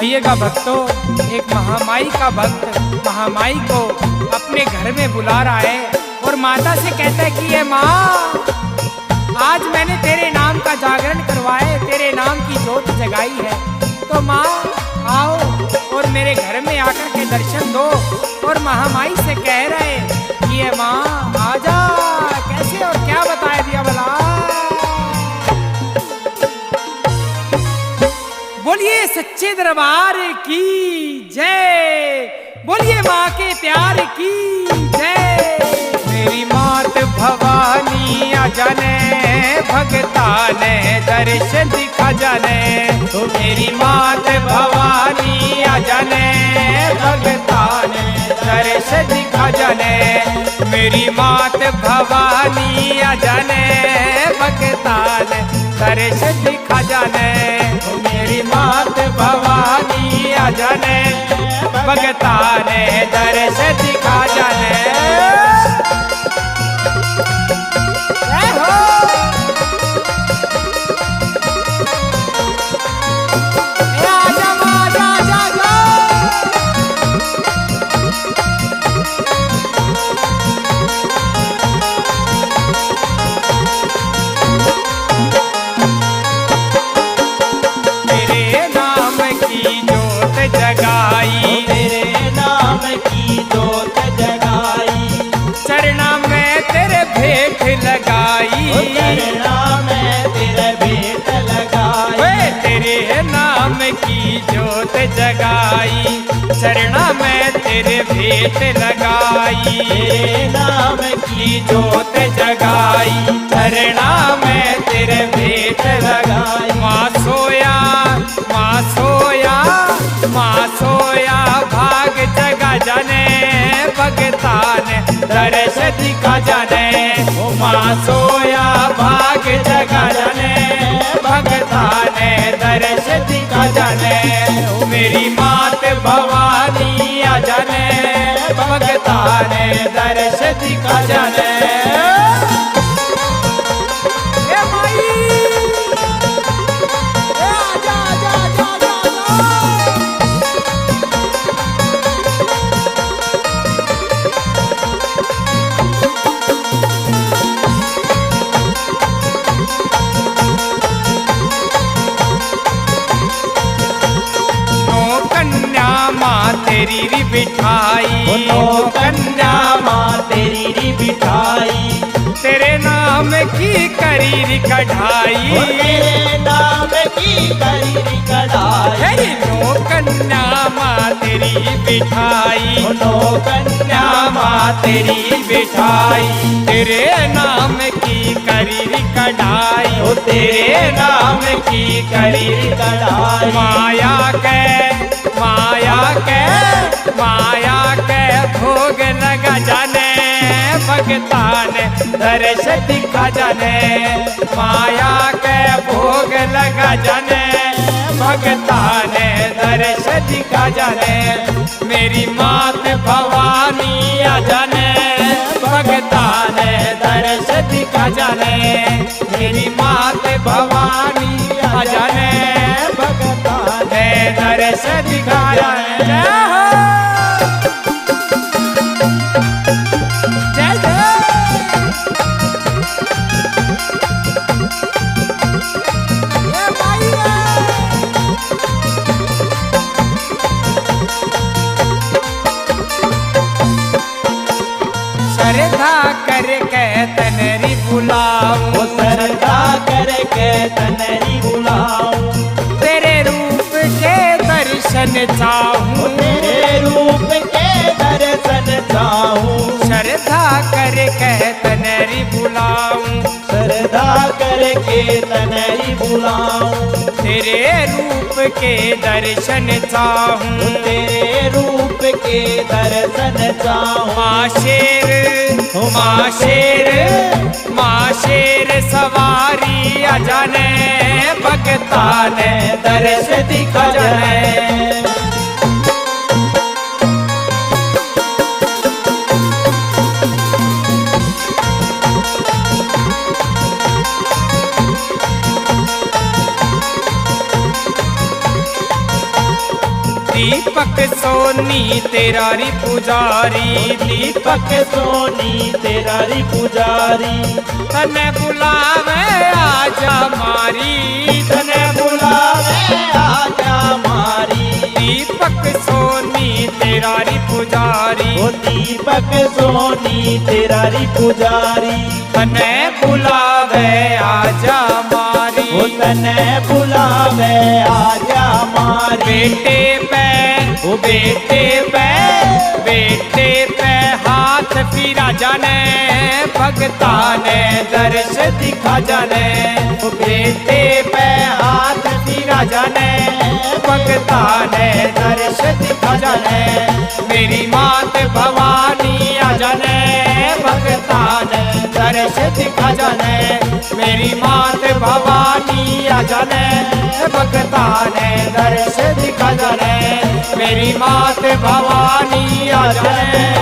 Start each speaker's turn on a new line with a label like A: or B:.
A: सुनिएगा भक्तों, एक महामाई का भक्त महामाई को अपने घर में बुला रहा है और माता से कहता है कि ये माँ, आज मैंने तेरे नाम का जागरण करवाए, तेरे नाम की जोत जगाई है, तो माँ आओ और मेरे घर में आकर के दर्शन दो। और महामाई से कह रहे कि ये माँ आजा, कैसे और क्या बताए दिया भला। बोलिए सच्चे दरबार की जय, बोलिए माँ के प्यार की जय। मेरी मात भवानी आ जाने, भगता ने दर्शन दिखा जाने, तो मेरी मात भवानी आ जाने, भगता ने दर्शन दिखा जाने, मेरी मात भवानी आ जाने, भगता ने दर्शन दिखा जाने, मेरी मात भवानी आ जाने, भगता ने दर्शन दिखा जाने। की जोत जगाई, चरणा में तेरे भेंट लगाई, तेरे नाम की जोत जगाई, चरणा में तेरे भेंट लगाई। माँ सोया, माँ सोया, माँ सोया, भाग जगा जाने, भगता ने दर्श दिखा जाने, माँ सोया भाग जगा जाने, भगता ने दर्श दिखा जाने, मेरी मात भवानी आ जाने, भगता ने दर्श दिखा जाने। तेरी री बिठाई, नो कन्या माँ तेरी री बिठाई, तेरे नाम की करी री कढ़ाई, तेरे नाम की करी री कढ़ाई, नो कन्या माँ तेरी बिठाई, नो कन्या माँ तेरी बिठाई, तेरे नाम की करी री कढ़ाई, ओ तेरे नाम की करी री कढ़ाई। माया के, माया के, माया के भोग लगा जाने, भगता ने दर्श दिखा जाने, माया के भोग लगा जाने, भगता ने दर्श दिखा जाने, मेरी मात भवानी आ जाने, भगता ने दर्श दिखा जाने, मेरी मात भवानी आ जाने, भगता ने दर्श दिखा जाने। श्रद्धा करके तनरी बुलाऊं, श्रद्धा करके तनरी बुलाऊं, तेरे रूप के दर्शन चाहूं, तेरे रूप के दर्शन चाहूं, श्रद्धा करके तनरी बुलाऊं, श्रद्धा करके तनरी बुलाऊं, तेरे रूप के दर्शन चाहूं, तेरे रूप के दर्शन चाहूं। माँ शेर, माँ शेर, माँ शेर सवारी आ जाने, भगता ने दर्श दिखा जाने, दीपक सोनी तेरा री पुजारी,
B: दीपक सोनी तेरा री पुजारी।
A: तने बुलावे आजा मारी,
B: तने बुलावे आजा मारी।
A: दीपक सोनी तेरा री पुजारी,
B: ओ दीपक सोनी तेरा री पुजारी।
A: तने बुलावे आजा मारी,
B: ओ तने बुलावे आजा मारी।
A: बेटे पे ओ बेटे पे हाथ फिरा जाने, भगता ने दर्श दिखा जाने। ओ बेटे पे हाथ फिरा जाने, भगता ने दर्श दिखा जाने। मेरी मात भवानी आ जाने, भगता ने दर्श दिखा जाने। मेरी मात भवानी आ जाने, भगता ने दर्श दिखा जाने। मेरी मात भवानी आ जाने,